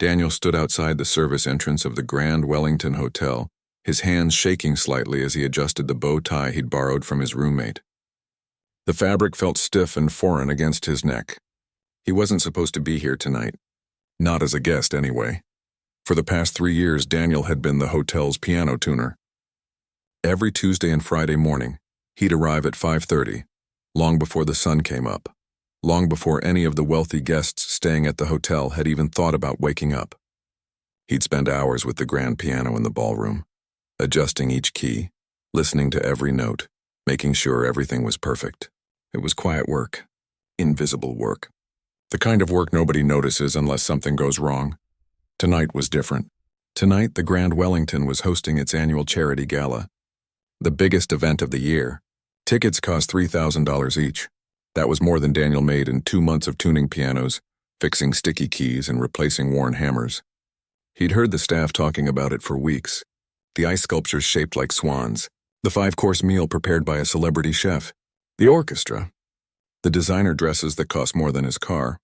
Daniel stood outside the service entrance of the Grand Wellington Hotel, his hands shaking slightly as he adjusted the bow tie he'd borrowed from his roommate. The fabric felt stiff and foreign against his neck. He wasn't supposed to be here tonight. Not as a guest, anyway. For the past 3 years, Daniel had been the hotel's piano tuner. Every Tuesday and Friday morning, he'd arrive at 5:30, long before the sun came up, long before any of the wealthy guests staying at the hotel had even thought about waking up. He'd spend hours with the grand piano in the ballroom, adjusting each key, listening to every note, making sure everything was perfect. It was quiet work, invisible work. The kind of work nobody notices unless something goes wrong. Tonight was different. Tonight, the Grand Wellington was hosting its annual charity gala, the biggest event of the year. Tickets cost $3,000 each. That was more than Daniel made in 2 months of tuning pianos, fixing sticky keys, and replacing worn hammers. He'd heard the staff talking about it for weeks. The ice sculptures shaped like swans, the 5-course meal prepared by a celebrity chef, the orchestra, the designer dresses that cost more than his car.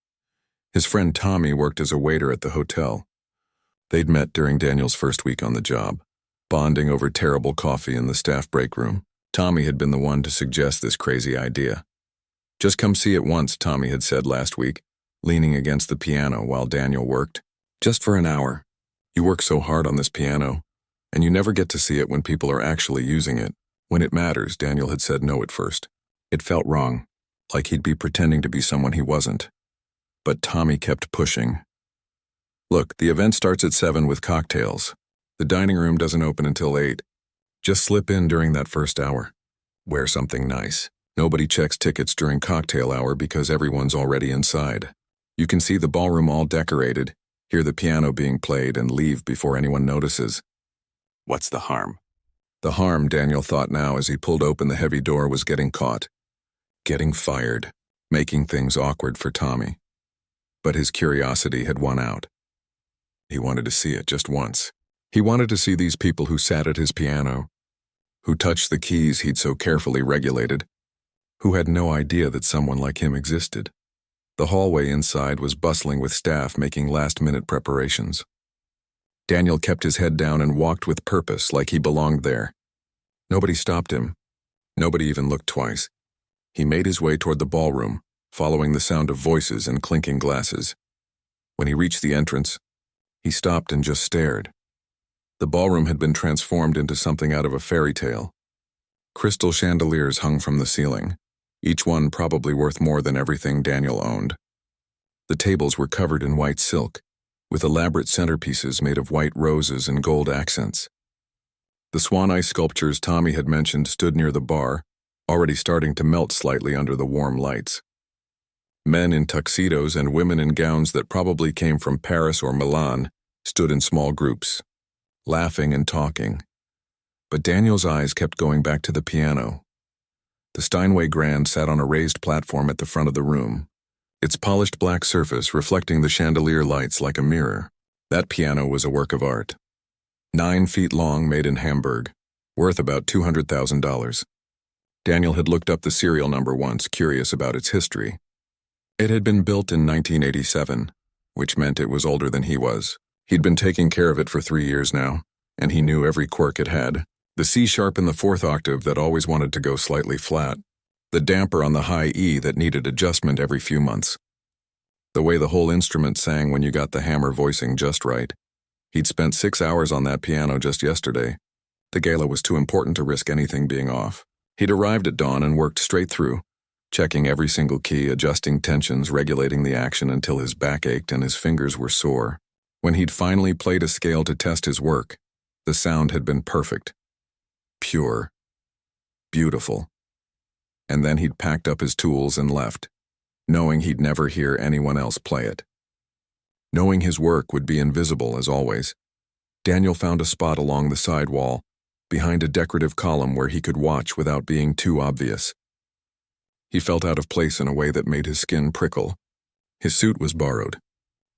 His friend Tommy worked as a waiter at the hotel. They'd met during Daniel's first week on the job, bonding over terrible coffee in the staff break room. Tommy had been the one to suggest this crazy idea. "Just come see it once," Tommy had said last week, leaning against the piano while Daniel worked. "Just for an hour. You work so hard on this piano, and you never get to see it when people are actually using it. When it matters," Daniel had said no at first. It felt wrong, like he'd be pretending to be someone he wasn't. But Tommy kept pushing. "Look, the event starts at 7 with cocktails. The dining room doesn't open until 8. Just slip in during that first hour. Wear something nice. Nobody checks tickets during cocktail hour because everyone's already inside. You can see the ballroom all decorated, hear the piano being played, and leave before anyone notices." What's the harm? The harm, Daniel thought now as he pulled open the heavy door, was getting caught. Getting fired, making things awkward for Tommy. But his curiosity had won out. He wanted to see it just once. He wanted to see these people who sat at his piano, who touched the keys he'd so carefully regulated, who had no idea that someone like him existed. The hallway inside was bustling with staff making last-minute preparations. Daniel kept his head down and walked with purpose, like he belonged there. Nobody stopped him. Nobody even looked twice. He made his way toward the ballroom, following the sound of voices and clinking glasses. When he reached the entrance, he stopped and just stared. The ballroom had been transformed into something out of a fairy tale. Crystal chandeliers hung from the ceiling, each one probably worth more than everything Daniel owned. The tables were covered in white silk, with elaborate centerpieces made of white roses and gold accents. The swan ice sculptures Tommy had mentioned stood near the bar, already starting to melt slightly under the warm lights. Men in tuxedos and women in gowns that probably came from Paris or Milan stood in small groups, laughing and talking. But Daniel's eyes kept going back to the piano. The Steinway Grand sat on a raised platform at the front of the room, its polished black surface reflecting the chandelier lights like a mirror. That piano was a work of art. 9 feet long, made in Hamburg, worth about $200,000. Daniel had looked up the serial number once, curious about its history. It had been built in 1987, which meant it was older than he was. He'd been taking care of it for 3 years now, and he knew every quirk it had. The C-sharp in the 4th octave that always wanted to go slightly flat. The damper on the high E that needed adjustment every few months. The way the whole instrument sang when you got the hammer voicing just right. He'd spent 6 hours on that piano just yesterday. The gala was too important to risk anything being off. He'd arrived at dawn and worked straight through, checking every single key, adjusting tensions, regulating the action until his back ached and his fingers were sore. When he'd finally played a scale to test his work, the sound had been perfect. Pure. Beautiful. And then he'd packed up his tools and left, knowing he'd never hear anyone else play it. Knowing his work would be invisible as always, Daniel found a spot along the side wall, behind a decorative column where he could watch without being too obvious. He felt out of place in a way that made his skin prickle. His suit was borrowed.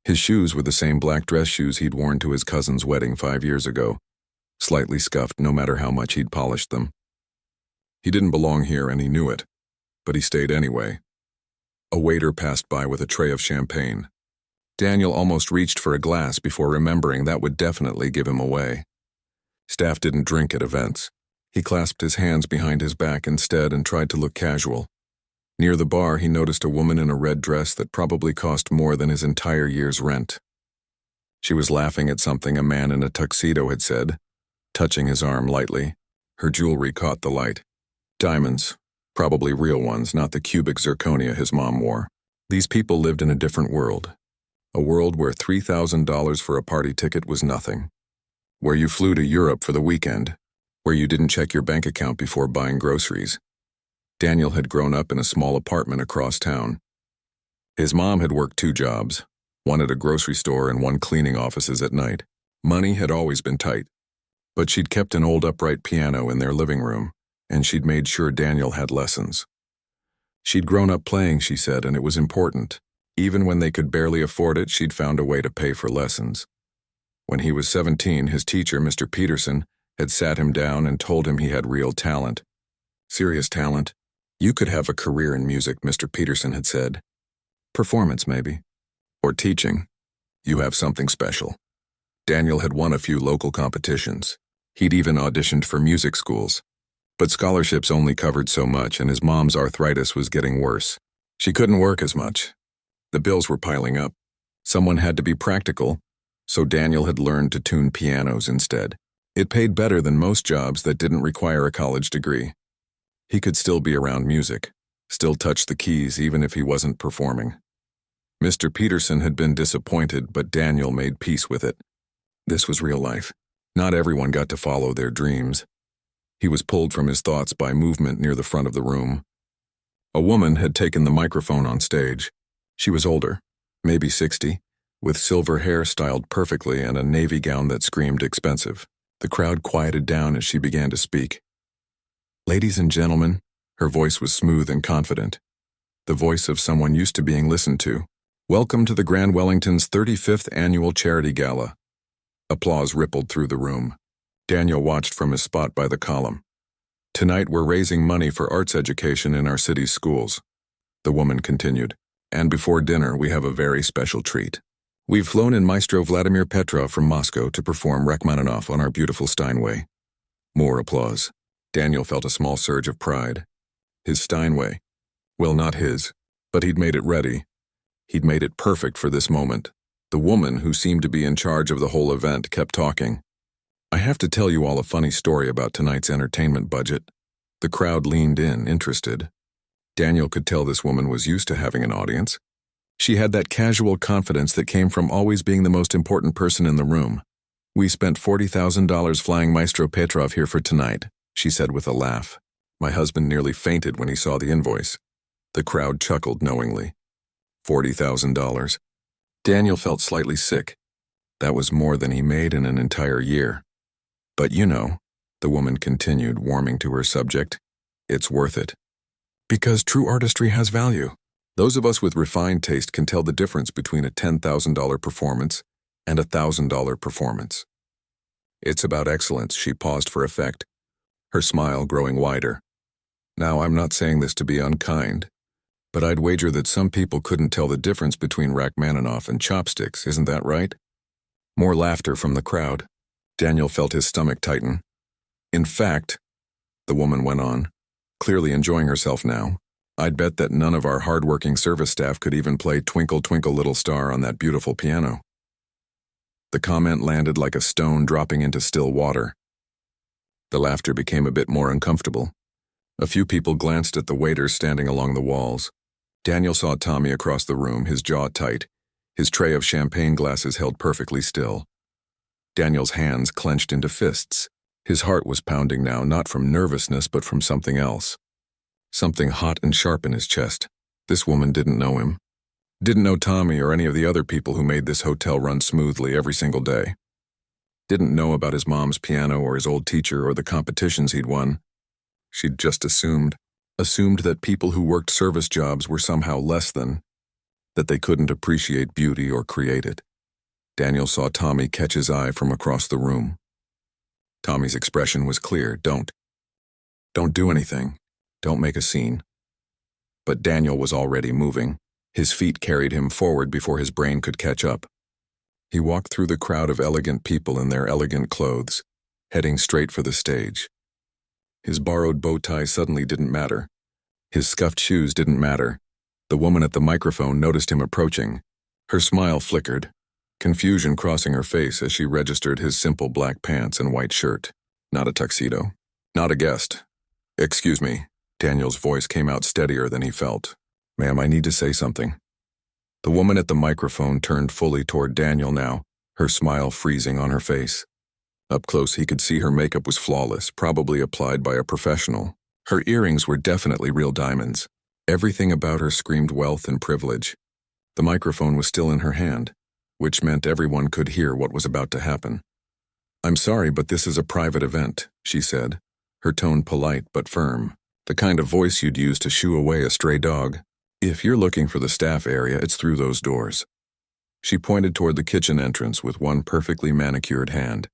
His shoes were the same black dress shoes he'd worn to his cousin's wedding 5 years ago, slightly scuffed no matter how much he'd polished them. He didn't belong here and he knew it, but he stayed anyway. A waiter passed by with a tray of champagne. Daniel almost reached for a glass before remembering that would definitely give him away. Staff didn't drink at events. He clasped his hands behind his back instead and tried to look casual. Near the bar, he noticed a woman in a red dress that probably cost more than his entire year's rent. She was laughing at something a man in a tuxedo had said, touching his arm lightly. Her jewelry caught the light. Diamonds, probably real ones, not the cubic zirconia his mom wore. These people lived in a different world. A world where $3,000 for a party ticket was nothing. Where you flew to Europe for the weekend. Where you didn't check your bank account before buying groceries. Daniel had grown up in a small apartment across town. His mom had worked 2 jobs, one at a grocery store and one cleaning offices at night. Money had always been tight. But she'd kept an old upright piano in their living room, and she'd made sure Daniel had lessons. She'd grown up playing, she said, and it was important. Even when they could barely afford it, she'd found a way to pay for lessons. When he was 17, his teacher, Mr. Peterson, had sat him down and told him he had real talent. Serious talent. You could have a career in music, Mr. Peterson had said. Performance, maybe. Or teaching. You have something special. Daniel had won a few local competitions. He'd even auditioned for music schools. But scholarships only covered so much, and his mom's arthritis was getting worse. She couldn't work as much. The bills were piling up. Someone had to be practical, so Daniel had learned to tune pianos instead. It paid better than most jobs that didn't require a college degree. He could still be around music, still touch the keys even if he wasn't performing. Mr. Peterson had been disappointed, but Daniel made peace with it. This was real life. Not everyone got to follow their dreams. He was pulled from his thoughts by movement near the front of the room. A woman had taken the microphone on stage. She was older, maybe 60, with silver hair styled perfectly and a navy gown that screamed expensive. The crowd quieted down as she began to speak. Ladies and gentlemen, her voice was smooth and confident. The voice of someone used to being listened to. Welcome to the Grand Wellington's 35th Annual Charity Gala. Applause rippled through the room. Daniel watched from his spot by the column. Tonight we're raising money for arts education in our city's schools. The woman continued. And before dinner we have a very special treat. We've flown in Maestro Vladimir Petrov from Moscow to perform Rachmaninoff on our beautiful Steinway. More applause. Daniel felt a small surge of pride. His Steinway. Well, not his, but he'd made it ready. He'd made it perfect for this moment. The woman, who seemed to be in charge of the whole event, kept talking. I have to tell you all a funny story about tonight's entertainment budget. The crowd leaned in, interested. Daniel could tell this woman was used to having an audience. She had that casual confidence that came from always being the most important person in the room. We spent $40,000 flying Maestro Petrov here for tonight, she said with a laugh. My husband nearly fainted when he saw the invoice. The crowd chuckled knowingly. $40,000. Daniel felt slightly sick. That was more than he made in an entire year. But you know, the woman continued, warming to her subject, it's worth it. Because true artistry has value. Those of us with refined taste can tell the difference between a $10,000 performance and a $1,000 performance. It's about excellence, she paused for effect, her smile growing wider. Now, I'm not saying this to be unkind, but I'd wager that some people couldn't tell the difference between Rachmaninoff and chopsticks, isn't that right? More laughter from the crowd. Daniel felt his stomach tighten. In fact, the woman went on, clearly enjoying herself now, I'd bet that none of our hard-working service staff could even play Twinkle, Twinkle, Little Star on that beautiful piano. The comment landed like a stone dropping into still water. The laughter became a bit more uncomfortable. A few people glanced at the waiters standing along the walls. Daniel saw Tommy across the room, his jaw tight, his tray of champagne glasses held perfectly still. Daniel's hands clenched into fists. His heart was pounding now, not from nervousness, but from something else. Something hot and sharp in his chest. This woman didn't know him. Didn't know Tommy or any of the other people who made this hotel run smoothly every single day. Didn't know about his mom's piano or his old teacher or the competitions he'd won. She'd just assumed that people who worked service jobs were somehow less than, that they couldn't appreciate beauty or create it. Daniel saw Tommy catch his eye from across the room. Tommy's expression was clear. Don't do anything. Don't make a scene. But Daniel was already moving. His feet carried him forward before his brain could catch up. He walked through the crowd of elegant people in their elegant clothes, heading straight for the stage. His borrowed bow tie suddenly didn't matter. His scuffed shoes didn't matter. The woman at the microphone noticed him approaching. Her smile flickered, confusion crossing her face as she registered his simple black pants and white shirt. Not a tuxedo. Not a guest. "Excuse me." Daniel's voice came out steadier than he felt. "Ma'am, I need to say something." The woman at the microphone turned fully toward Daniel now, her smile freezing on her face. Up close he could see her makeup was flawless, probably applied by a professional. Her earrings were definitely real diamonds. Everything about her screamed wealth and privilege. The microphone was still in her hand, which meant everyone could hear what was about to happen. "I'm sorry, but this is a private event," she said, her tone polite but firm, the kind of voice you'd use to shoo away a stray dog. "If you're looking for the staff area, it's through those doors." She pointed toward the kitchen entrance with one perfectly manicured hand.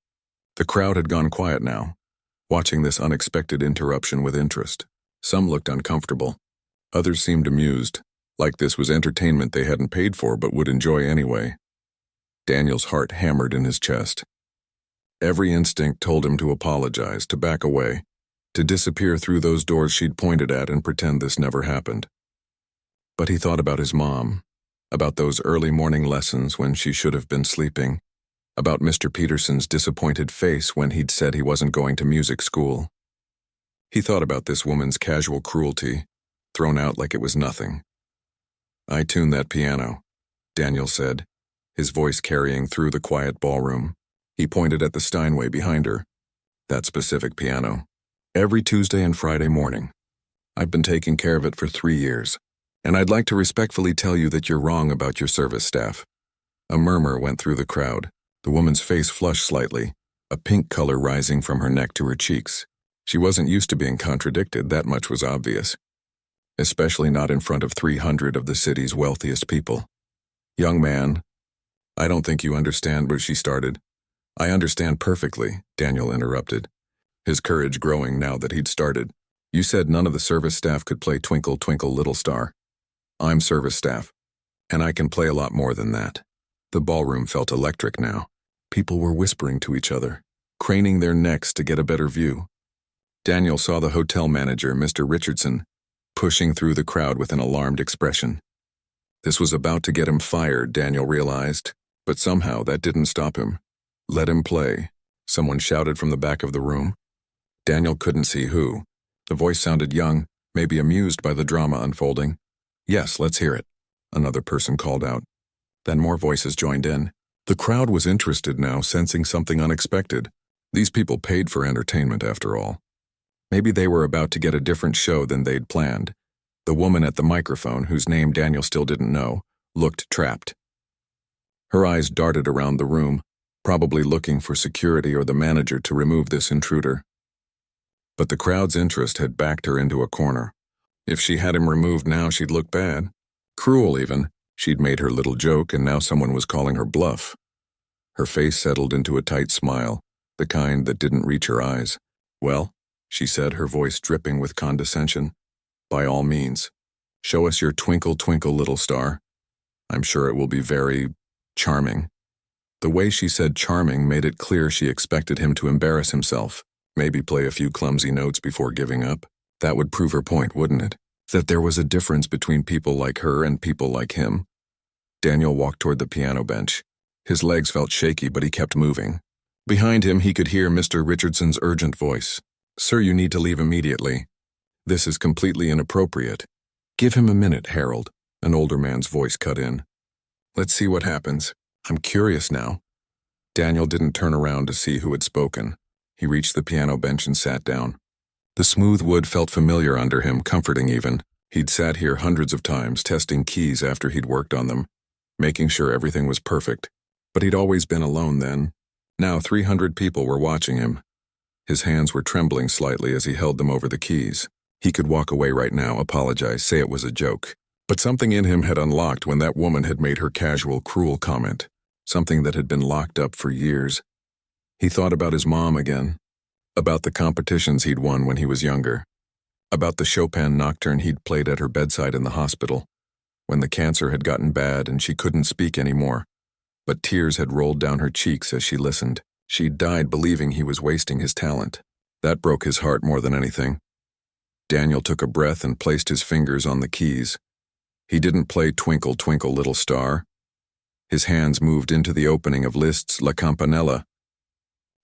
The crowd had gone quiet now, watching this unexpected interruption with interest. Some looked uncomfortable. Others seemed amused, like this was entertainment they hadn't paid for but would enjoy anyway. Daniel's heart hammered in his chest. Every instinct told him to apologize, to back away, to disappear through those doors she'd pointed at and pretend this never happened. But he thought about his mom, about those early morning lessons when she should have been sleeping, about Mr. Peterson's disappointed face when he'd said he wasn't going to music school. He thought about this woman's casual cruelty, thrown out like it was nothing. "I tuned that piano," Daniel said, his voice carrying through the quiet ballroom. He pointed at the Steinway behind her. "That specific piano. Every Tuesday and Friday morning. I've been taking care of it for 3 years. And I'd like to respectfully tell you that you're wrong about your service staff." A murmur went through the crowd. The woman's face flushed slightly, a pink color rising from her neck to her cheeks. She wasn't used to being contradicted, that much was obvious. Especially not in front of 300 of the city's wealthiest people. "Young man, I don't think you understand where she started." "I understand perfectly," Daniel interrupted, his courage growing now that he'd started. "You said none of the service staff could play Twinkle, Twinkle, Little Star. I'm service staff, and I can play a lot more than that." The ballroom felt electric now. People were whispering to each other, craning their necks to get a better view. Daniel saw the hotel manager, Mr. Richardson, pushing through the crowd with an alarmed expression. This was about to get him fired, Daniel realized, but somehow that didn't stop him. "Let him play," someone shouted from the back of the room. Daniel couldn't see who. The voice sounded young, maybe amused by the drama unfolding. "Yes, let's hear it," another person called out. Then more voices joined in. The crowd was interested now, sensing something unexpected. These people paid for entertainment, after all. Maybe they were about to get a different show than they'd planned. The woman at the microphone, whose name Daniel still didn't know, looked trapped. Her eyes darted around the room, probably looking for security or the manager to remove this intruder. But the crowd's interest had backed her into a corner. If she had him removed now, she'd look bad. Cruel, even. She'd made her little joke, and now someone was calling her bluff. Her face settled into a tight smile, the kind that didn't reach her eyes. "Well," she said, her voice dripping with condescension, "by all means, show us your Twinkle, Twinkle, Little Star. I'm sure it will be very charming." The way she said charming made it clear she expected him to embarrass himself, maybe play a few clumsy notes before giving up. That would prove her point, wouldn't it? That there was a difference between people like her and people like him. Daniel walked toward the piano bench. His legs felt shaky, but he kept moving. Behind him, he could hear Mr. Richardson's urgent voice. "Sir, you need to leave immediately. This is completely inappropriate." "Give him a minute, Harold," an older man's voice cut in. "Let's see what happens. I'm curious now." Daniel didn't turn around to see who had spoken. He reached the piano bench and sat down. The smooth wood felt familiar under him, comforting even. He'd sat here hundreds of times, testing keys after he'd worked on them, making sure everything was perfect. But he'd always been alone then. Now 300 people were watching him. His hands were trembling slightly as he held them over the keys. He could walk away right now, apologize, say it was a joke. But something in him had unlocked when that woman had made her casual, cruel comment. Something that had been locked up for years. He thought about his mom again. About the competitions he'd won when he was younger. About the Chopin nocturne he'd played at her bedside in the hospital. when the cancer had gotten bad and she couldn't speak anymore. But tears had rolled down her cheeks as she listened. She'd died believing he was wasting his talent. That broke his heart more than anything. Daniel took a breath and placed his fingers on the keys. He didn't play Twinkle, Twinkle, Little Star. His hands moved into the opening of Liszt's La Campanella.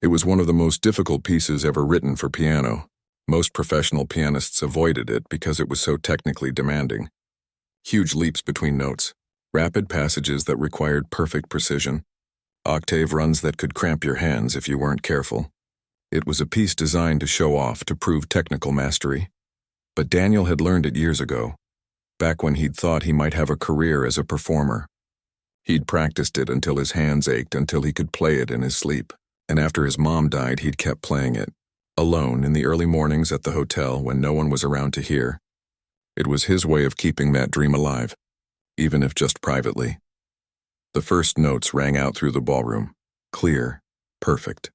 It was one of the most difficult pieces ever written for piano. Most professional pianists avoided it because it was so technically demanding. Huge leaps between notes, rapid passages that required perfect precision, octave runs that could cramp your hands if you weren't careful. It was a piece designed to show off, to prove technical mastery. But Daniel had learned it years ago, back when he'd thought he might have a career as a performer. He'd practiced it until his hands ached, until he could play it in his sleep. And after his mom died, he'd kept playing it, alone in the early mornings at the hotel when no one was around to hear. It was his way of keeping that dream alive, even if just privately. The first notes rang out through the ballroom, clear, perfect.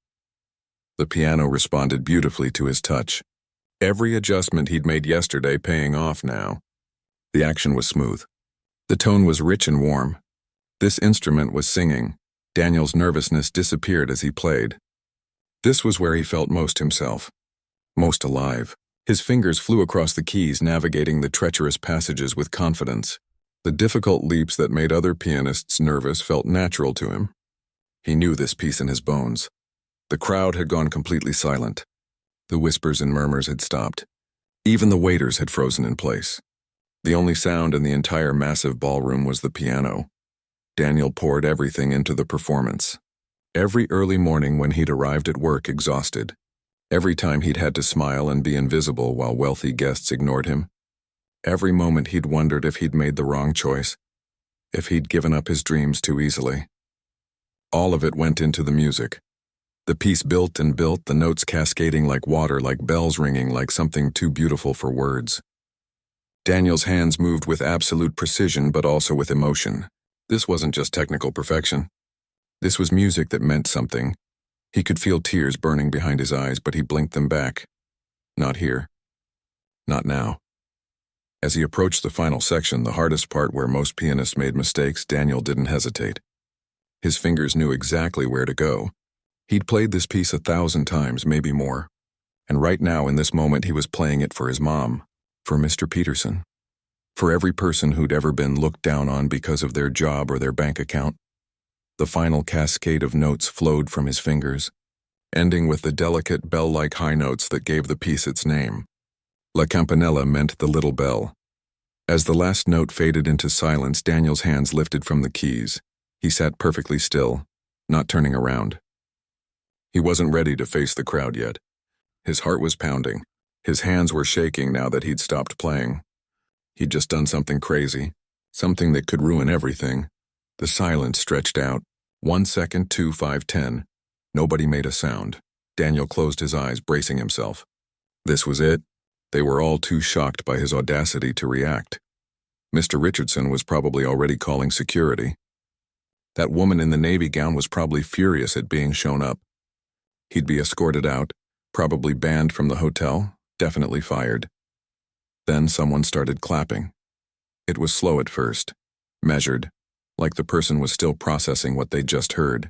The piano responded beautifully to his touch. Every adjustment he'd made yesterday paying off now. The action was smooth. The tone was rich and warm. This instrument was singing. Daniel's nervousness disappeared as he played. This was where he felt most himself, most alive. His fingers flew across the keys, navigating the treacherous passages with confidence. The difficult leaps that made other pianists nervous felt natural to him. He knew this piece in his bones. The crowd had gone completely silent. The whispers and murmurs had stopped. Even the waiters had frozen in place. The only sound in the entire massive ballroom was the piano. Daniel poured everything into the performance. Every early morning when he'd arrived at work exhausted, every time he'd had to smile and be invisible while wealthy guests ignored him, every moment he'd wondered if he'd made the wrong choice, if he'd given up his dreams too easily. All of it went into the music. The piece built and built, the notes cascading like water, like bells ringing, like something too beautiful for words. Daniel's hands moved with absolute precision, but also with emotion. This wasn't just technical perfection. This was music that meant something. He could feel tears burning behind his eyes, but he blinked them back. Not here. Not now. As he approached the final section, the hardest part where most pianists made mistakes, Daniel didn't hesitate. His fingers knew exactly where to go. He'd played this piece 1,000 times, maybe more. And right now, in this moment, he was playing it for his mom, for Mr. Peterson. For every person who'd ever been looked down on because of their job or their bank account. The final cascade of notes flowed from his fingers, ending with the delicate bell-like high notes that gave the piece its name. La Campanella meant the little bell. As the last note faded into silence, Daniel's hands lifted from the keys. He sat perfectly still, not turning around. He wasn't ready to face the crowd yet. His heart was pounding. His hands were shaking now that he'd stopped playing. He'd just done something crazy, something that could ruin everything. The silence stretched out. 1 second, 2, 5, 10. Nobody made a sound. Daniel closed his eyes, bracing himself. This was it. They were all too shocked by his audacity to react. Mr. Richardson was probably already calling security. That woman in the navy gown was probably furious at being shown up. He'd be escorted out, probably banned from the hotel, definitely fired. Then someone started clapping. It was slow at first, measured, like the person was still processing what they'd just heard.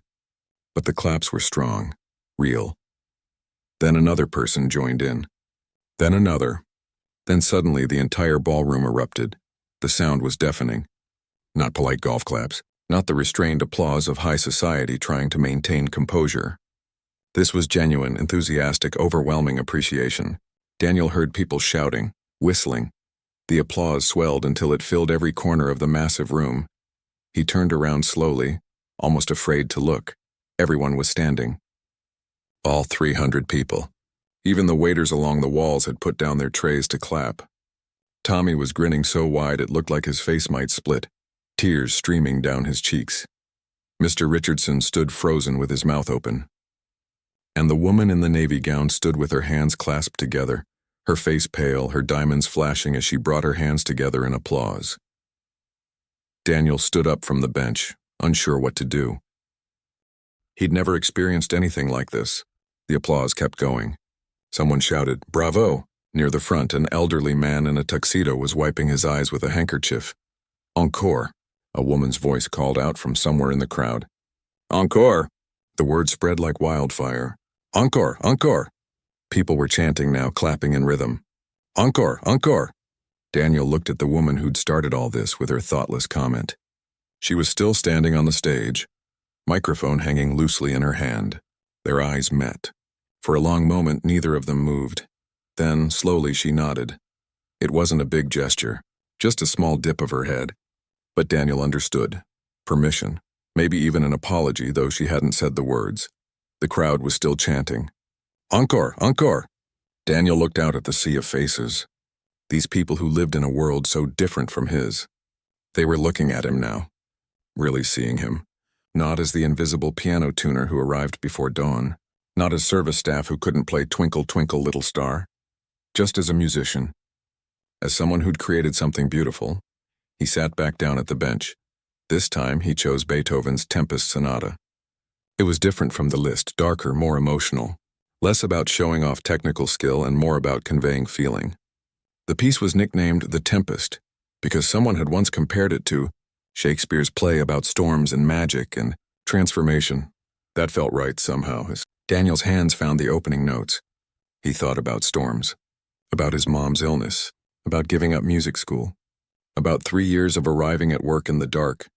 But the claps were strong, real. Then another person joined in. Then another. Then suddenly the entire ballroom erupted. The sound was deafening. Not polite golf claps, not the restrained applause of high society trying to maintain composure. This was genuine, enthusiastic, overwhelming appreciation. Daniel heard people shouting, whistling. The applause swelled until it filled every corner of the massive room. He turned around slowly, almost afraid to look. Everyone was standing. All 300 people. Even the waiters along the walls had put down their trays to clap. Tommy was grinning so wide it looked like his face might split, tears streaming down his cheeks. Mr. Richardson stood frozen with his mouth open. And the woman in the navy gown stood with her hands clasped together, her face pale, her diamonds flashing as she brought her hands together in applause. Daniel stood up from the bench, unsure what to do. He'd never experienced anything like this. The applause kept going. Someone shouted, "Bravo!" Near the front, an elderly man in a tuxedo was wiping his eyes with a handkerchief. Encore, a woman's voice called out from somewhere in the crowd. Encore! The word spread like wildfire. Encore! Encore! People were chanting now, clapping in rhythm. Encore! Encore! Daniel looked at the woman who'd started all this with her thoughtless comment. She was still standing on the stage, microphone hanging loosely in her hand. Their eyes met. For a long moment, neither of them moved. Then, slowly, she nodded. It wasn't a big gesture, just a small dip of her head. But Daniel understood. Permission. Maybe even an apology, though she hadn't said the words. The crowd was still chanting. Encore! Encore! Daniel looked out at the sea of faces. These people who lived in a world so different from his. They were looking at him now. Really seeing him. Not as the invisible piano tuner who arrived before dawn. Not as service staff who couldn't play Twinkle, Twinkle, Little Star. Just as a musician. As someone who'd created something beautiful. He sat back down at the bench. This time, he chose Beethoven's Tempest Sonata. It was different from the list, darker, more emotional. Less about showing off technical skill and more about conveying feeling. The piece was nicknamed The Tempest because someone had once compared it to Shakespeare's play about storms and magic and transformation. That felt right somehow as Daniel's hands found the opening notes. He thought about storms, about his mom's illness, about giving up music school, about 3 years of arriving at work in the dark,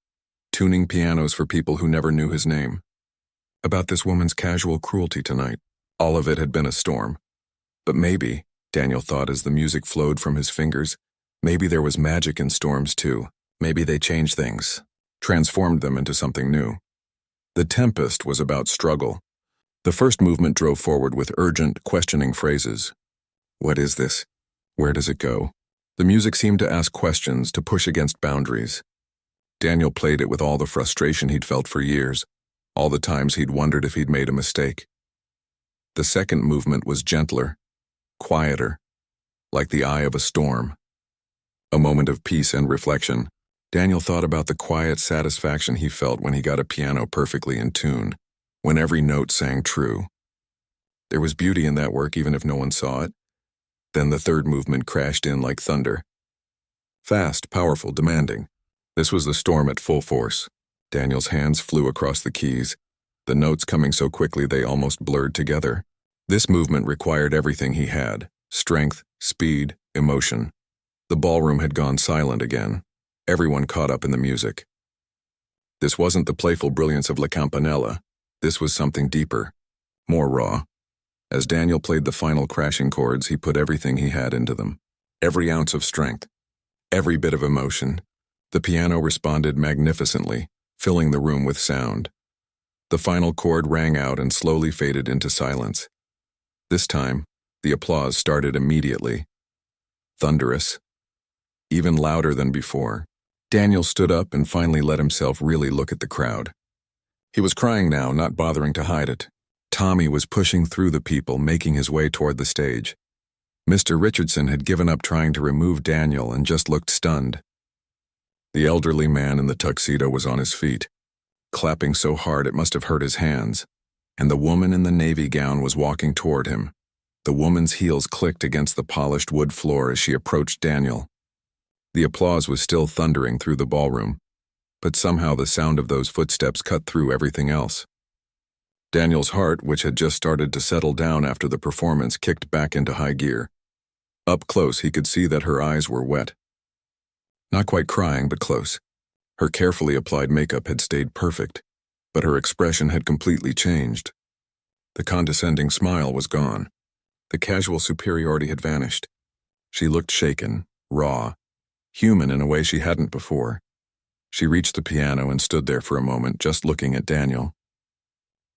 tuning pianos for people who never knew his name, about this woman's casual cruelty tonight. All of it had been a storm. But maybe, Daniel thought as the music flowed from his fingers, maybe there was magic in storms too. Maybe they changed things, transformed them into something new. The Tempest was about struggle. The first movement drove forward with urgent, questioning phrases. What is this? Where does it go? The music seemed to ask questions, to push against boundaries. Daniel played it with all the frustration he'd felt for years, all the times he'd wondered if he'd made a mistake. The second movement was gentler, quieter, like the eye of a storm. A moment of peace and reflection. Daniel thought about the quiet satisfaction he felt when he got a piano perfectly in tune, when every note sang true. There was beauty in that work even if no one saw it. Then the third movement crashed in like thunder. Fast, powerful, demanding. This was the storm at full force. Daniel's hands flew across the keys, the notes coming so quickly they almost blurred together. This movement required everything he had: strength, speed, emotion. The ballroom had gone silent again. Everyone caught up in the music. This wasn't the playful brilliance of La Campanella. This was something deeper, more raw. As Daniel played the final crashing chords, he put everything he had into them. Every ounce of strength, every bit of emotion. The piano responded magnificently, filling the room with sound. The final chord rang out and slowly faded into silence. This time, the applause started immediately. Thunderous, even louder than before. Daniel stood up and finally let himself really look at the crowd. He was crying now, not bothering to hide it. Tommy was pushing through the people, making his way toward the stage. Mr. Richardson had given up trying to remove Daniel and just looked stunned. The elderly man in the tuxedo was on his feet, clapping so hard it must have hurt his hands, and the woman in the navy gown was walking toward him. The woman's heels clicked against the polished wood floor as she approached Daniel. The applause was still thundering through the ballroom, but somehow the sound of those footsteps cut through everything else. Daniel's heart, which had just started to settle down after the performance, kicked back into high gear. Up close, he could see that her eyes were wet. Not quite crying, but close. Her carefully applied makeup had stayed perfect, but her expression had completely changed. The condescending smile was gone. The casual superiority had vanished. She looked shaken, raw, human in a way she hadn't before. She reached the piano and stood there for a moment, just looking at Daniel.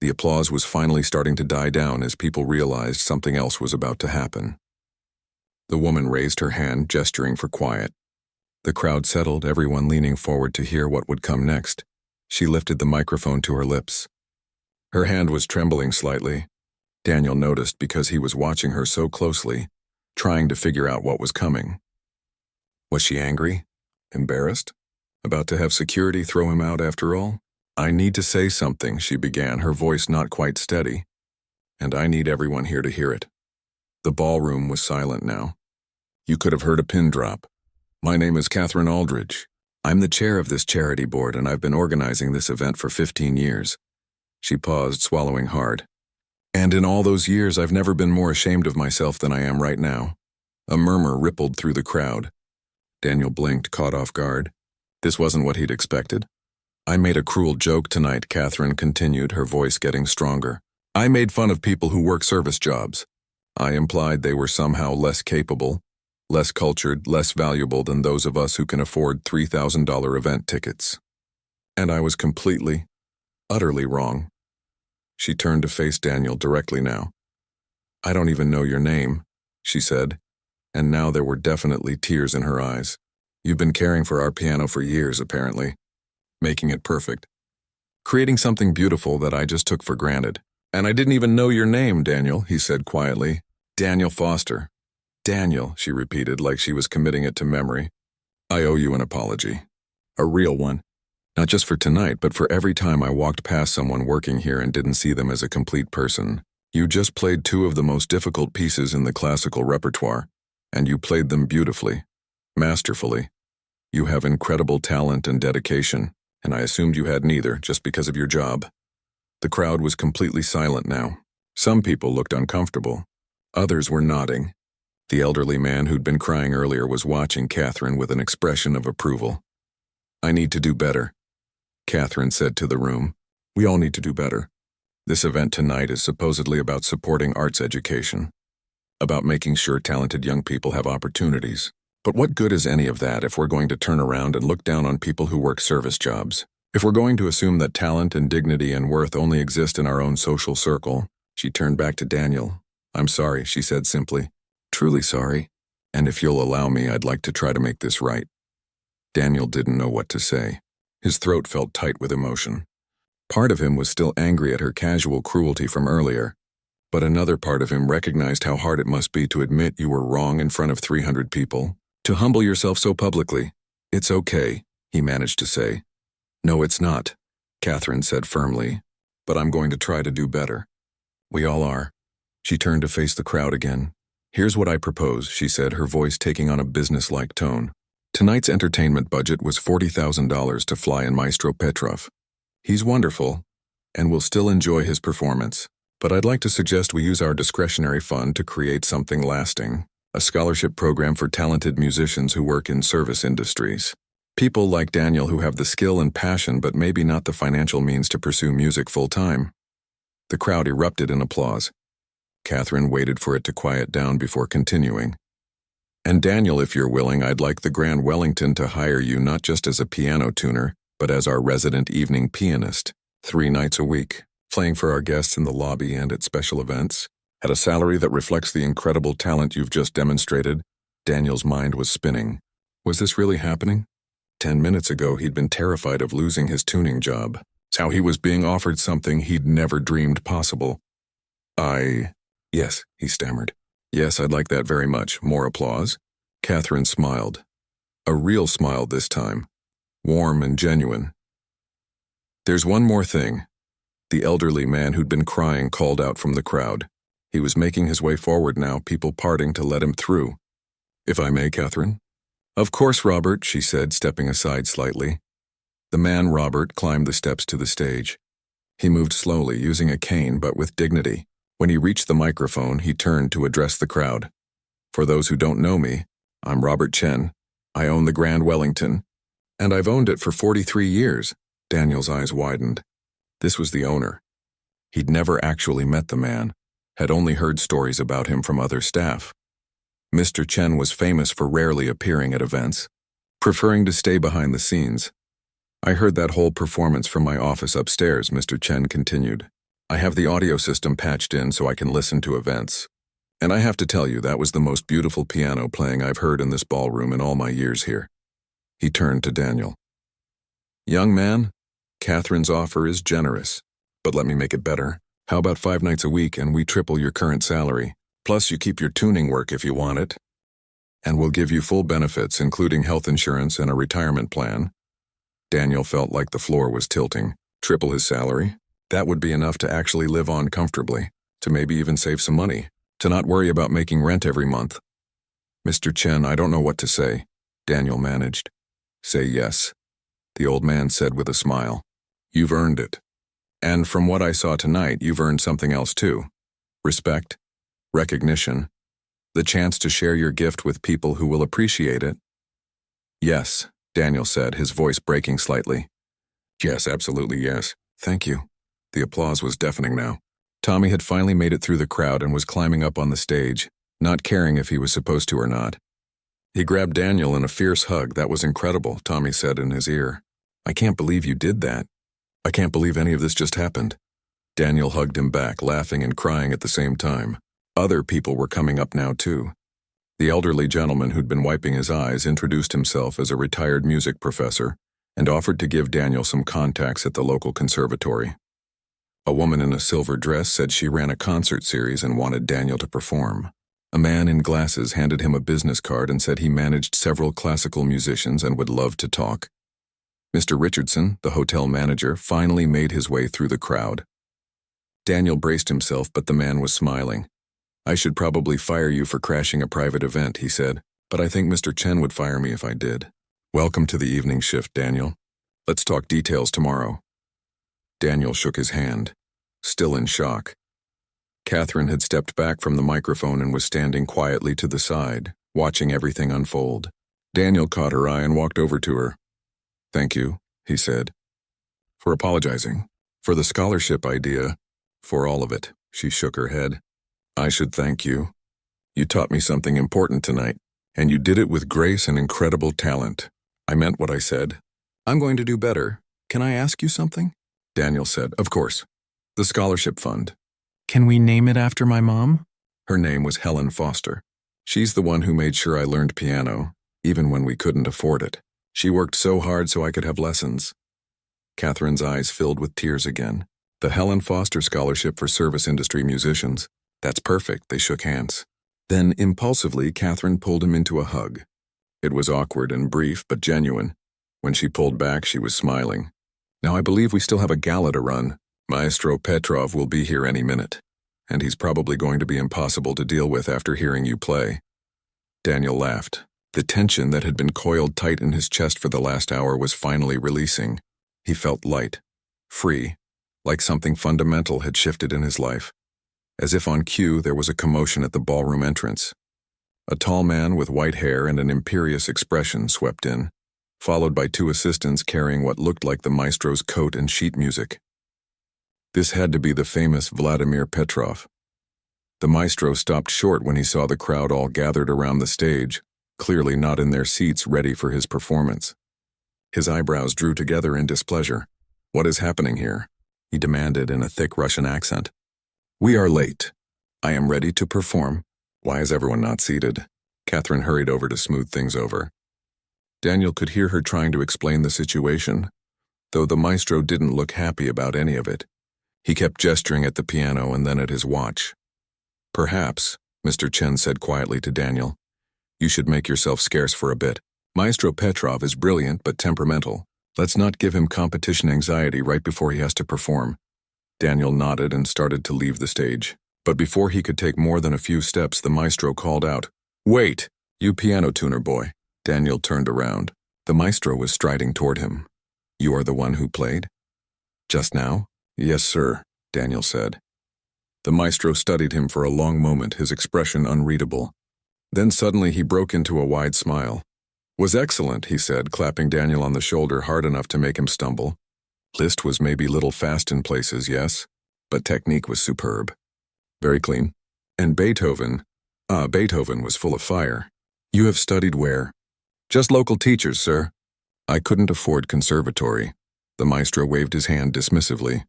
The applause was finally starting to die down as people realized something else was about to happen. The woman raised her hand, gesturing for quiet. The crowd settled, everyone leaning forward to hear what would come next. She lifted the microphone to her lips. Her hand was trembling slightly. Daniel noticed because he was watching her so closely, trying to figure out what was coming. Was she angry? Embarrassed? About to have security throw him out after all? I need to say something, she began, her voice not quite steady. And I need everyone here to hear it. The ballroom was silent now. You could have heard a pin drop. My name is Catherine Aldridge. I'm the chair of this charity board and I've been organizing this event for 15 years. She paused, swallowing hard. And in all those years, I've never been more ashamed of myself than I am right now. A murmur rippled through the crowd. Daniel blinked, caught off guard. This wasn't what he'd expected. I made a cruel joke tonight, Catherine continued, her voice getting stronger. I made fun of people who work service jobs. I implied they were somehow less capable, less cultured, less valuable than those of us who can afford $3,000 event tickets. And I was completely, utterly wrong. She turned to face Daniel directly now. I don't even know your name, she said, and now there were definitely tears in her eyes. You've been caring for our piano for years, apparently. Making it perfect. Creating something beautiful that I just took for granted. And I didn't even know your name, Daniel, he said quietly. Daniel Foster. Daniel, she repeated like she was committing it to memory. I owe you an apology. A real one. Not just for tonight, but for every time I walked past someone working here and didn't see them as a complete person. You just played two of the most difficult pieces in the classical repertoire, and you played them beautifully, masterfully. You have incredible talent and dedication, and I assumed you had neither just because of your job. The crowd was completely silent now. Some people looked uncomfortable. Others were nodding. The elderly man who'd been crying earlier was watching Catherine with an expression of approval. I need to do better, Catherine said to the room. We all need to do better. This event tonight is supposedly about supporting arts education, about making sure talented young people have opportunities. But what good is any of that if we're going to turn around and look down on people who work service jobs? If we're going to assume that talent and dignity and worth only exist in our own social circle? She turned back to Daniel. I'm sorry, she said simply. Truly sorry. And if you'll allow me, I'd like to try to make this right. Daniel didn't know what to say. His throat felt tight with emotion. Part of him was still angry at her casual cruelty from earlier, but another part of him recognized how hard it must be to admit you were wrong in front of 300 people, to humble yourself so publicly. It's okay, he managed to say. No, it's not, Catherine said firmly, but I'm going to try to do better. We all are. She turned to face the crowd again. Here's what I propose, she said, her voice taking on a business-like tone. Tonight's entertainment budget was $40,000 to fly in Maestro Petrov. He's wonderful, and we'll still enjoy his performance. But I'd like to suggest we use our discretionary fund to create something lasting, a scholarship program for talented musicians who work in service industries. People like Daniel who have the skill and passion but maybe not the financial means to pursue music full-time. The crowd erupted in applause. Catherine waited for it to quiet down before continuing. And Daniel, if you're willing, I'd like the Grand Wellington to hire you not just as a piano tuner, but as our resident evening pianist, 3 nights a week, playing for our guests in the lobby and at special events, at a salary that reflects the incredible talent you've just demonstrated. Daniel's mind was spinning. Was this really happening? 10 minutes ago, he'd been terrified of losing his tuning job. How he was being offered something he'd never dreamed possible. Yes, he stammered. Yes, I'd like that very much. More applause? Catherine smiled. A real smile this time. Warm and genuine. There's one more thing. The elderly man who'd been crying called out from the crowd. He was making his way forward now, people parting to let him through. If I may, Catherine? Of course, Robert, she said, stepping aside slightly. The man, Robert, climbed the steps to the stage. He moved slowly, using a cane, but with dignity. When he reached the microphone, he turned to address the crowd. For those who don't know me, I'm Robert Chen. I own the Grand Wellington, and I've owned it for 43 years. Daniel's eyes widened. This was the owner. He'd never actually met the man, had only heard stories about him from other staff. Mr. Chen was famous for rarely appearing at events, preferring to stay behind the scenes. I heard that whole performance from my office upstairs, Mr. Chen continued. I have the audio system patched in so I can listen to events. And I have to tell you, that was the most beautiful piano playing I've heard in this ballroom in all my years here. He turned to Daniel. Young man, Catherine's offer is generous, but let me make it better. How about 5 nights a week and we triple your current salary? Plus you keep your tuning work if you want it. And we'll give you full benefits, including health insurance and a retirement plan. Daniel felt like the floor was tilting. Triple his salary? That would be enough to actually live on comfortably, to maybe even save some money, to not worry about making rent every month. Mr. Chen, I don't know what to say, Daniel managed. Say yes, the old man said with a smile. You've earned it. And from what I saw tonight, you've earned something else too. Respect, recognition, the chance to share your gift with people who will appreciate it. Yes, Daniel said, his voice breaking slightly. Yes, absolutely yes. Thank you. The applause was deafening now. Tommy had finally made it through the crowd and was climbing up on the stage, not caring if he was supposed to or not. He grabbed Daniel in a fierce hug. That was incredible, Tommy said in his ear. I can't believe you did that. I can't believe any of this just happened. Daniel hugged him back, laughing and crying at the same time. Other people were coming up now too. The elderly gentleman who'd been wiping his eyes introduced himself as a retired music professor and offered to give Daniel some contacts at the local conservatory. A woman in a silver dress said she ran a concert series and wanted Daniel to perform. A man in glasses handed him a business card and said he managed several classical musicians and would love to talk. Mr. Richardson, the hotel manager, finally made his way through the crowd. Daniel braced himself, but the man was smiling. I should probably fire you for crashing a private event, he said, but I think Mr. Chen would fire me if I did. Welcome to the evening shift, Daniel. Let's talk details tomorrow. Daniel shook his hand, still in shock. Catherine had stepped back from the microphone and was standing quietly to the side, watching everything unfold. Daniel caught her eye and walked over to her. Thank you, he said. For apologizing. For the scholarship idea. For all of it. She shook her head. I should thank you. You taught me something important tonight, and you did it with grace and incredible talent. I meant what I said. I'm going to do better. Can I ask you something? Daniel said, Of course. The scholarship fund. Can we name it after my mom? Her name was Helen Foster. She's the one who made sure I learned piano, even when we couldn't afford it. She worked so hard so I could have lessons. Catherine's eyes filled with tears again. The Helen Foster Scholarship for Service Industry Musicians. That's perfect, they shook hands. Then, impulsively, Catherine pulled him into a hug. It was awkward and brief, but genuine. When she pulled back, she was smiling. Now I believe we still have a gala to run. Maestro Petrov will be here any minute, and he's probably going to be impossible to deal with after hearing you play. Daniel laughed. The tension that had been coiled tight in his chest for the last hour was finally releasing. He felt light, free, like something fundamental had shifted in his life. As if on cue, there was a commotion at the ballroom entrance. A tall man with white hair and an imperious expression swept in, followed by two assistants carrying what looked like the maestro's coat and sheet music. This had to be the famous Vladimir Petrov. The maestro stopped short when he saw the crowd all gathered around the stage, clearly not in their seats ready for his performance. His eyebrows drew together in displeasure. What is happening here? He demanded in a thick Russian accent. We are late. I am ready to perform. Why is everyone not seated? Catherine hurried over to smooth things over. Daniel could hear her trying to explain the situation, though the maestro didn't look happy about any of it. He kept gesturing at the piano and then at his watch. Perhaps, Mr. Chen said quietly to Daniel, you should make yourself scarce for a bit. Maestro Petrov is brilliant but temperamental. Let's not give him competition anxiety right before he has to perform. Daniel nodded and started to leave the stage. But before he could take more than a few steps, the maestro called out, Wait, you piano tuner boy. Daniel turned around. The maestro was striding toward him. You are the one who played? Just now? Yes, sir, Daniel said. The maestro studied him for a long moment, his expression unreadable. Then suddenly he broke into a wide smile. Was excellent, he said, clapping Daniel on the shoulder hard enough to make him stumble. Liszt was maybe a little fast in places, yes, but technique was superb. Very clean. And Beethoven was full of fire. You have studied where? Just local teachers, sir. I couldn't afford conservatory. The maestro waved his hand dismissively.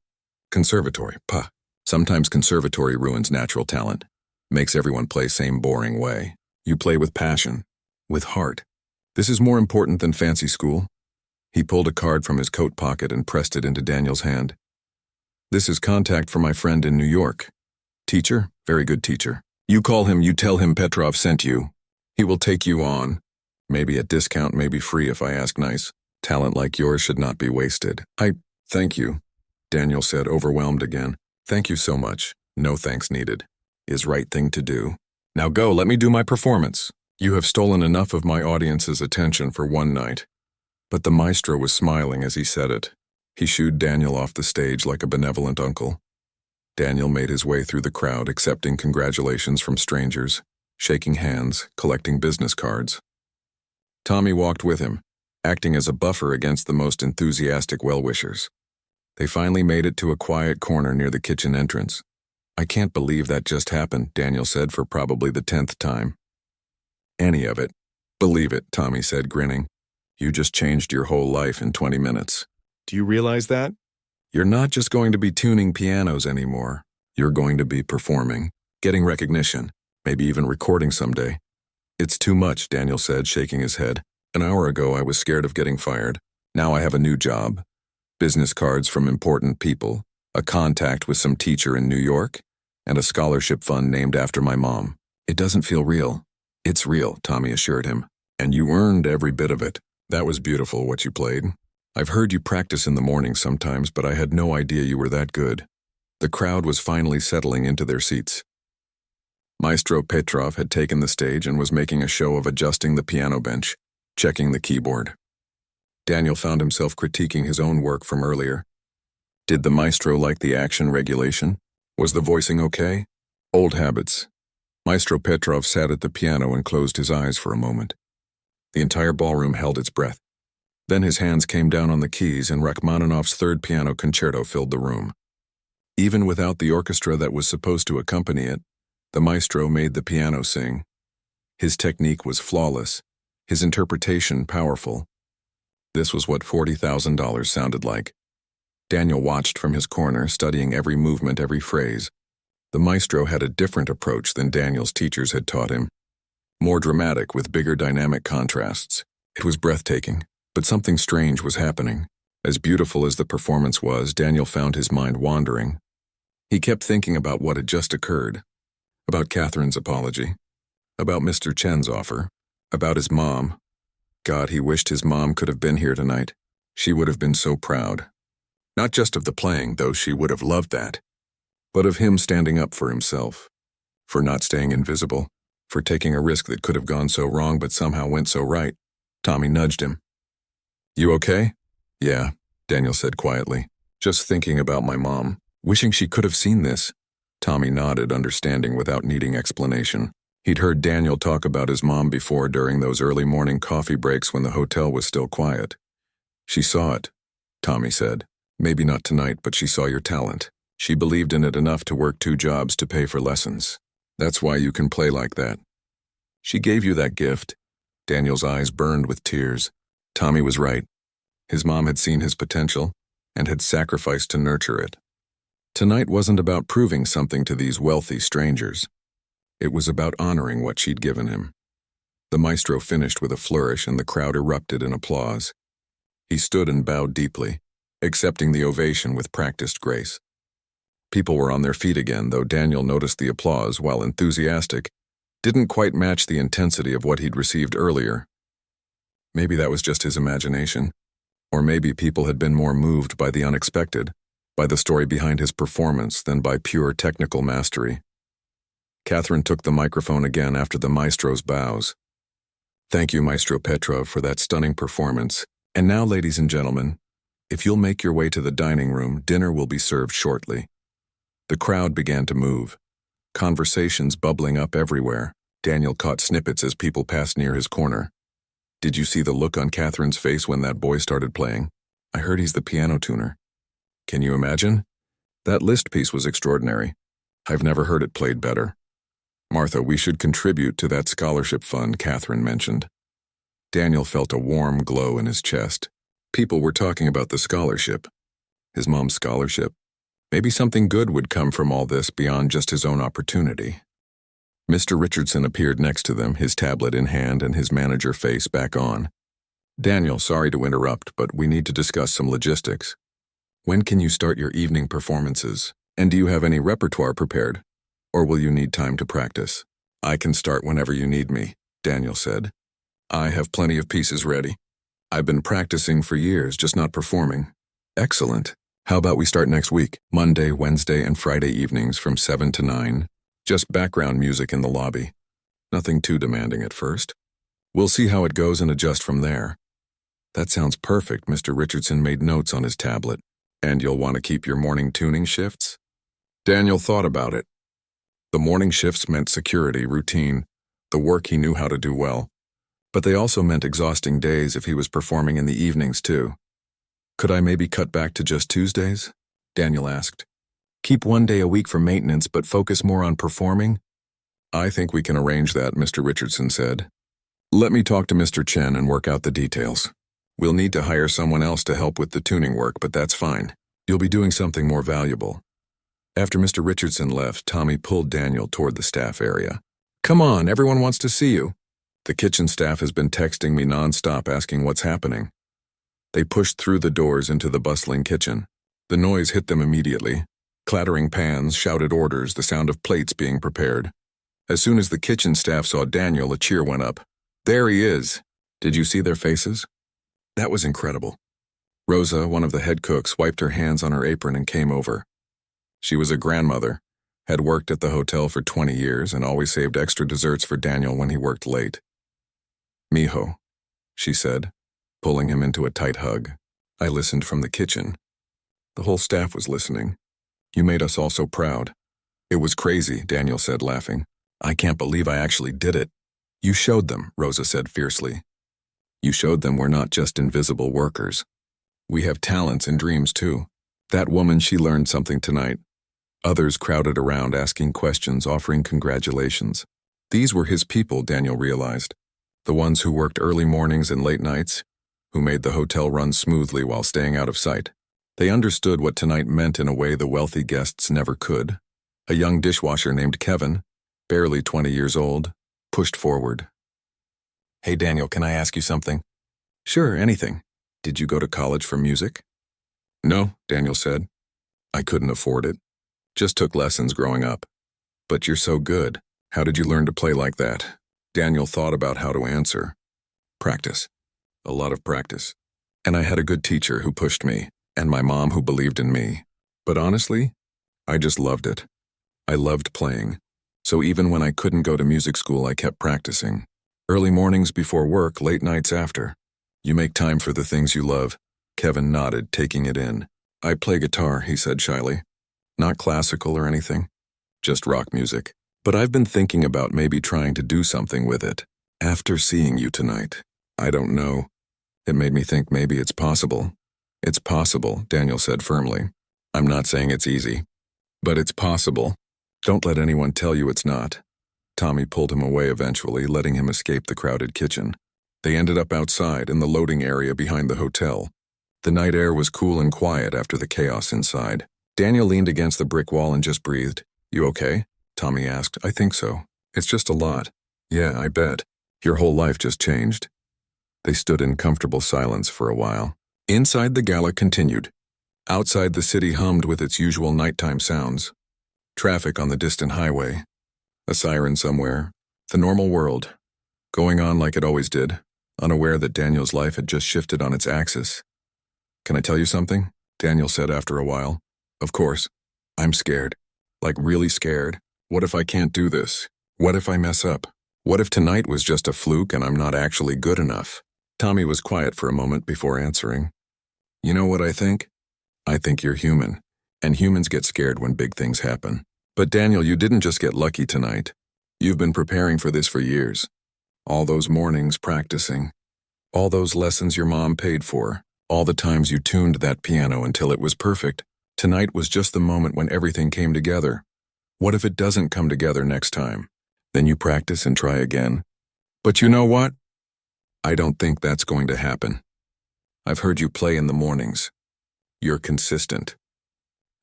Conservatory, pah. Sometimes conservatory ruins natural talent. Makes everyone play same boring way. You play with passion. With heart. This is more important than fancy school. He pulled a card from his coat pocket and pressed it into Daniel's hand. This is contact for my friend in New York. Teacher? Very good teacher. You call him, you tell him Petrov sent you. He will take you on. Maybe at discount, maybe free if I ask nice. Talent like yours should not be wasted. Thank you, Daniel said, overwhelmed again. Thank you so much. No thanks needed. Is right thing to do. Now go, let me do my performance. You have stolen enough of my audience's attention for one night. But the maestro was smiling as he said it. He shooed Daniel off the stage like a benevolent uncle. Daniel made his way through the crowd, accepting congratulations from strangers, shaking hands, collecting business cards. Tommy walked with him, acting as a buffer against the most enthusiastic well-wishers. They finally made it to a quiet corner near the kitchen entrance. "I can't believe that just happened," Daniel said for probably the 10th time. "Any of it. Believe it," Tommy said, grinning. "You just changed your whole life in 20 minutes. Do you realize that? You're not just going to be tuning pianos anymore. You're going to be performing, getting recognition, maybe even recording someday." "It's too much," Daniel said, shaking his head. "An hour ago I was scared of getting fired. Now I have a new job. Business cards from important people, a contact with some teacher in New York, and a scholarship fund named after my mom. It doesn't feel real." "It's real," Tommy assured him. "And you earned every bit of it. That was beautiful what you played. I've heard you practice in the morning sometimes, but I had no idea you were that good." The crowd was finally settling into their seats. Maestro Petrov had taken the stage and was making a show of adjusting the piano bench, checking the keyboard. Daniel found himself critiquing his own work from earlier. Did the maestro like the action regulation? Was the voicing okay? Old habits. Maestro Petrov sat at the piano and closed his eyes for a moment. The entire ballroom held its breath. Then his hands came down on the keys and Rachmaninoff's third piano concerto filled the room. Even without the orchestra that was supposed to accompany it, the maestro made the piano sing. His technique was flawless, his interpretation powerful. This was what $40,000 sounded like. Daniel watched from his corner, studying every movement, every phrase. The maestro had a different approach than Daniel's teachers had taught him. More dramatic, with bigger dynamic contrasts. It was breathtaking, but something strange was happening. As beautiful as the performance was, Daniel found his mind wandering. He kept thinking about what had just occurred. About Catherine's apology. About Mr. Chen's offer. About his mom. God, he wished his mom could have been here tonight. She would have been so proud. Not just of the playing, though she would have loved that, but of him standing up for himself, for not staying invisible, for taking a risk that could have gone so wrong but somehow went so right. Tommy nudged him. "You okay?" "Yeah," Daniel said quietly. "Just thinking about my mom, wishing she could have seen this." Tommy nodded, understanding without needing explanation. He'd heard Daniel talk about his mom before during those early morning coffee breaks when the hotel was still quiet. "She saw it," Tommy said. "Maybe not tonight, but she saw your talent. She believed in it enough to work 2 jobs to pay for lessons. That's why you can play like that. She gave you that gift." Daniel's eyes burned with tears. Tommy was right. His mom had seen his potential and had sacrificed to nurture it. Tonight wasn't about proving something to these wealthy strangers. It was about honoring what she'd given him. The maestro finished with a flourish and the crowd erupted in applause. He stood and bowed deeply, accepting the ovation with practiced grace. People were on their feet again, though Daniel noticed the applause, while enthusiastic, didn't quite match the intensity of what he'd received earlier. Maybe that was just his imagination, or maybe people had been more moved by the unexpected, by the story behind his performance than by pure technical mastery. Catherine took the microphone again after the maestro's bows. "Thank you, Maestro Petrov, for that stunning performance. And now, ladies and gentlemen, if you'll make your way to the dining room, dinner will be served shortly." The crowd began to move. Conversations bubbling up everywhere. Daniel caught snippets as people passed near his corner. "Did you see the look on Catherine's face when that boy started playing? I heard he's the piano tuner. Can you imagine? That Liszt piece was extraordinary. I've never heard it played better. Martha, we should contribute to that scholarship fund Catherine mentioned." Daniel felt a warm glow in his chest. People were talking about the scholarship. His mom's scholarship. Maybe something good would come from all this beyond just his own opportunity. Mr. Richardson appeared next to them, his tablet in hand and his manager face back on. "Daniel, sorry to interrupt, but we need to discuss some logistics. When can you start your evening performances? And do you have any repertoire prepared? Or will you need time to practice?" "I can start whenever you need me," Daniel said. "I have plenty of pieces ready. I've been practicing for years, just not performing." "Excellent. How about we start next week, Monday, Wednesday, and Friday evenings from 7 to 9? Just background music in the lobby. Nothing too demanding at first. We'll see how it goes and adjust from there." That sounds perfect, Mr. Richardson made notes on his tablet. And you'll want to keep your morning tuning shifts? Daniel thought about it. The morning shifts meant security, routine, the work he knew how to do well. But they also meant exhausting days if he was performing in the evenings too. Could I maybe cut back to just Tuesdays? Daniel asked. Keep one day a week for maintenance but focus more on performing? I think we can arrange that, Mr. Richardson said. Let me talk to Mr. Chen and work out the details. We'll need to hire someone else to help with the tuning work, but that's fine. You'll be doing something more valuable. After Mr. Richardson left, Tommy pulled Daniel toward the staff area. Come on, everyone wants to see you. The kitchen staff has been texting me nonstop asking what's happening. They pushed through the doors into the bustling kitchen. The noise hit them immediately. Clattering pans, shouted orders, the sound of plates being prepared. As soon as the kitchen staff saw Daniel, a cheer went up. There he is. Did you see their faces? That was incredible. Rosa, one of the head cooks, wiped her hands on her apron and came over. She was a grandmother, had worked at the hotel for 20 years and always saved extra desserts for Daniel when he worked late. Mijo, she said, pulling him into a tight hug. I listened from the kitchen. The whole staff was listening. You made us all so proud. It was crazy, Daniel said, laughing. I can't believe I actually did it. You showed them, Rosa said fiercely. You showed them we're not just invisible workers. We have talents and dreams too. That woman, she learned something tonight. Others crowded around asking questions, offering congratulations. These were his people, Daniel realized. The ones who worked early mornings and late nights, who made the hotel run smoothly while staying out of sight. They understood what tonight meant in a way the wealthy guests never could. A young dishwasher named Kevin, barely 20 years old, pushed forward. Hey Daniel, can I ask you something? Sure, anything. Did you go to college for music? No, Daniel said. I couldn't afford it. Just took lessons growing up. But you're so good. How did you learn to play like that? Daniel thought about how to answer. Practice. A lot of practice. And I had a good teacher who pushed me, and my mom who believed in me. But honestly, I just loved it. I loved playing. So even when I couldn't go to music school, I kept practicing. Early mornings before work, late nights after. You make time for the things you love. Kevin nodded, taking it in. I play guitar, he said shyly. Not classical or anything. Just rock music. But I've been thinking about maybe trying to do something with it. After seeing you tonight, I don't know. It made me think maybe it's possible. It's possible, Daniel said firmly. I'm not saying it's easy. But it's possible. Don't let anyone tell you it's not. Tommy pulled him away eventually, letting him escape the crowded kitchen. They ended up outside in the loading area behind the hotel. The night air was cool and quiet after the chaos inside. Daniel leaned against the brick wall and just breathed. You okay? Tommy asked. I think so. It's just a lot. Yeah, I bet. Your whole life just changed. They stood in comfortable silence for a while. Inside, the gala continued. Outside, the city hummed with its usual nighttime sounds. Traffic on the distant highway. A siren somewhere. The normal world. Going on like it always did, unaware that Daniel's life had just shifted on its axis. Can I tell you something? Daniel said after a while. Of course. I'm scared. Like really scared. What if I can't do this? What if I mess up? What if tonight was just a fluke and I'm not actually good enough? Tommy was quiet for a moment before answering. You know what I think? I think you're human, and humans get scared when big things happen. But Daniel, you didn't just get lucky tonight. You've been preparing for this for years. All those mornings practicing. All those lessons your mom paid for. All the times you tuned that piano until it was perfect. Tonight was just the moment when everything came together. What if it doesn't come together next time? Then you practice and try again. But you know what? I don't think that's going to happen. I've heard you play in the mornings. You're consistent.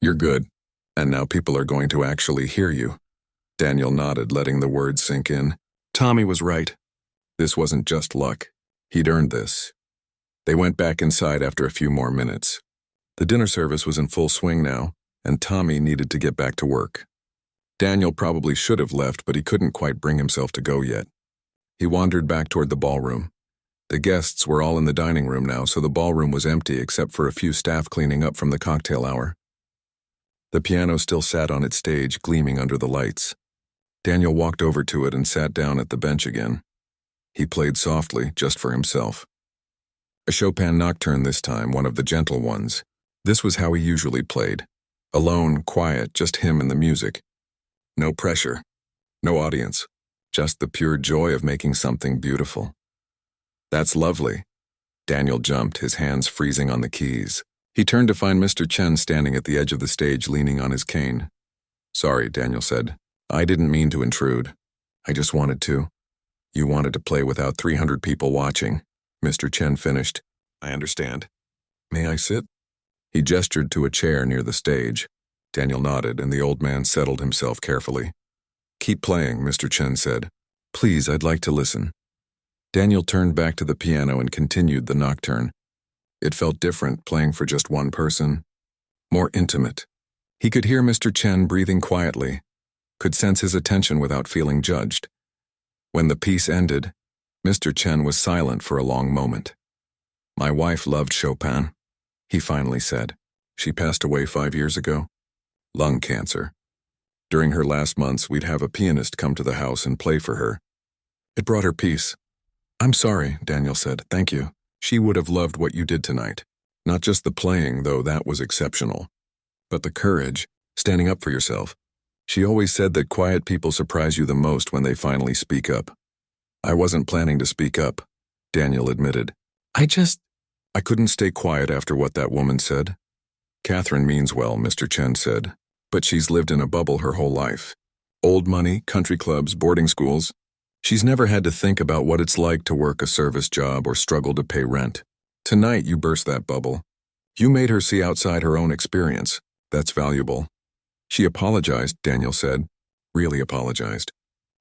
You're good. And now people are going to actually hear you. Daniel nodded, letting the words sink in. Tommy was right. This wasn't just luck. He'd earned this. They went back inside after a few more minutes. The dinner service was in full swing now, and Tommy needed to get back to work. Daniel probably should have left, but he couldn't quite bring himself to go yet. He wandered back toward the ballroom. The guests were all in the dining room now, so the ballroom was empty except for a few staff cleaning up from the cocktail hour. The piano still sat on its stage, gleaming under the lights. Daniel walked over to it and sat down at the bench again. He played softly, just for himself. A Chopin nocturne this time, one of the gentle ones. This was how he usually played. Alone, quiet, just him and the music. No pressure. No audience. Just the pure joy of making something beautiful. That's lovely. Daniel jumped, his hands freezing on the keys. He turned to find Mr. Chen standing at the edge of the stage leaning on his cane. Sorry, Daniel said. I didn't mean to intrude. I just wanted to. You wanted to play without 300 people watching. Mr. Chen finished. I understand. May I sit? He gestured to a chair near the stage. Daniel nodded, and the old man settled himself carefully. Keep playing, Mr. Chen said. Please, I'd like to listen. Daniel turned back to the piano and continued the nocturne. It felt different, playing for just one person. More intimate. He could hear Mr. Chen breathing quietly, could sense his attention without feeling judged. When the piece ended, Mr. Chen was silent for a long moment. My wife loved Chopin, he finally said. She passed away 5 years ago. Lung cancer. During her last months, we'd have a pianist come to the house and play for her. It brought her peace. I'm sorry, Daniel said. Thank you. She would have loved what you did tonight. Not just the playing, though that was exceptional, but the courage, standing up for yourself. She always said that quiet people surprise you the most when they finally speak up. I wasn't planning to speak up, Daniel admitted. I couldn't stay quiet after what that woman said. Catherine means well, Mr. Chen said, but she's lived in a bubble her whole life. Old money, country clubs, boarding schools. She's never had to think about what it's like to work a service job or struggle to pay rent. Tonight you burst that bubble. You made her see outside her own experience. That's valuable. She apologized, Daniel said. Really apologized.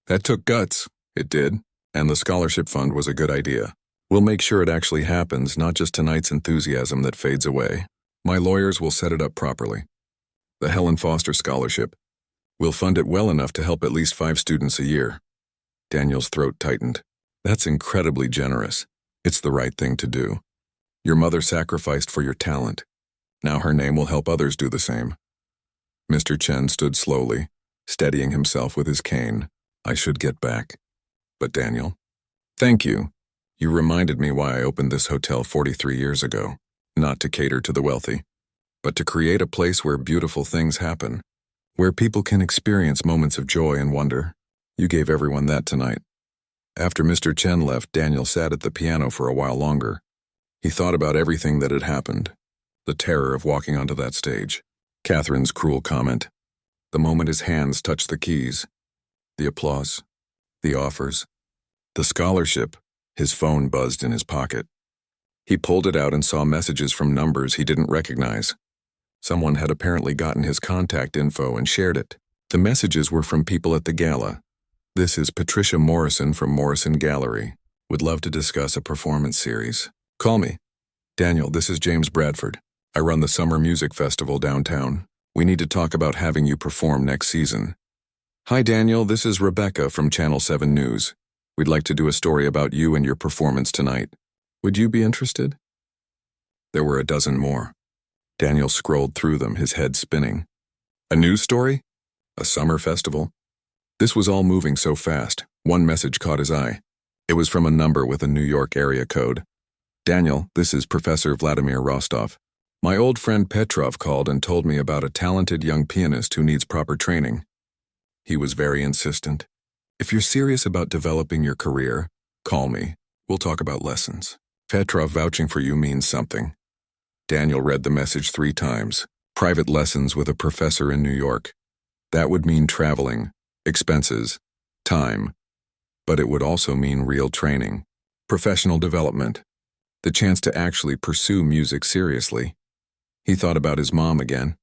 That took guts. It did. And the scholarship fund was a good idea. We'll make sure it actually happens, not just tonight's enthusiasm that fades away. My lawyers will set it up properly. The Helen Foster Scholarship. We'll fund it well enough to help at least 5 students a year. Daniel's throat tightened. That's incredibly generous. It's the right thing to do. Your mother sacrificed for your talent. Now her name will help others do the same. Mr. Chen stood slowly, steadying himself with his cane. I should get back. But Daniel? Thank you. You reminded me why I opened this hotel 43 years ago. Not to cater to the wealthy, but to create a place where beautiful things happen, where people can experience moments of joy and wonder. You gave everyone that tonight. After Mr. Chen left, Daniel sat at the piano for a while longer. He thought about everything that had happened. The terror of walking onto that stage. Catherine's cruel comment. The moment his hands touched the keys. The applause. The offers. The scholarship. His phone buzzed in his pocket. He pulled it out and saw messages from numbers he didn't recognize. Someone had apparently gotten his contact info and shared it. The messages were from people at the gala. This is Patricia Morrison from Morrison Gallery. Would love to discuss a performance series. Call me. Daniel, this is James Bradford. I run the Summer Music Festival downtown. We need to talk about having you perform next season. Hi Daniel, this is Rebecca from Channel 7 News. We'd like to do a story about you and your performance tonight. Would you be interested? There were a dozen more. Daniel scrolled through them, his head spinning. A news story? A summer festival? This was all moving so fast. One message caught his eye. It was from a number with a New York area code. Daniel, this is Professor Vladimir Rostov. My old friend Petrov called and told me about a talented young pianist who needs proper training. He was very insistent. If you're serious about developing your career, call me. We'll talk about lessons. Petrov vouching for you means something. Daniel read the message 3 times. Private lessons with a professor in New York. That would mean traveling, expenses, time. But it would also mean real training, professional development, the chance to actually pursue music seriously. He thought about his mom again.